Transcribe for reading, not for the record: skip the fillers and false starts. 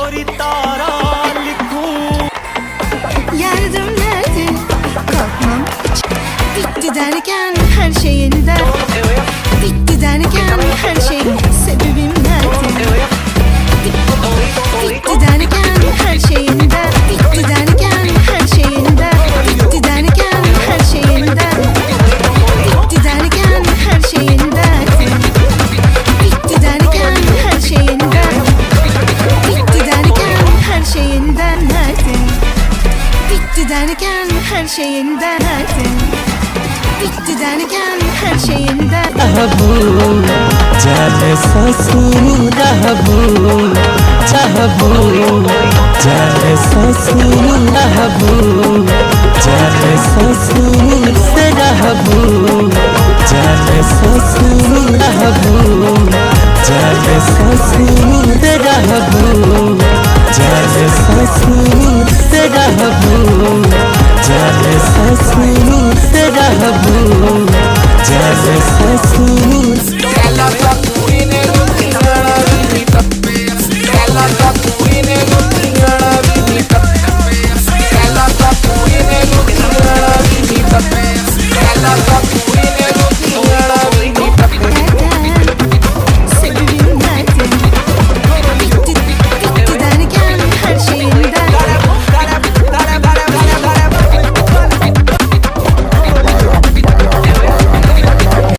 गोरी तारा लिखूं। Yardım nerede? Korkmam. Bitti derken her şey yeniden. Bitti derken her şey sebebim nerede? Bitti derken her şey yeniden. Bitti derken her şey yeniden. Bitti derken her şey yeniden. Bitti derken her şey yeniden. Bitti derken her şey yeniden. Bitti derken her şey yeniden nerede? Bitti derken her şey yeniden nerede? Bitti derken her şey yeniden. रहबू जाने ससुर रहबू चाहबू जाने ससुर रहबू जाने ससुर से रहबू जाने ससुर रहबू जाने ससुर से रहबू जाने ससुर से रहबू जाने ससुर से रहबू जाने ससुर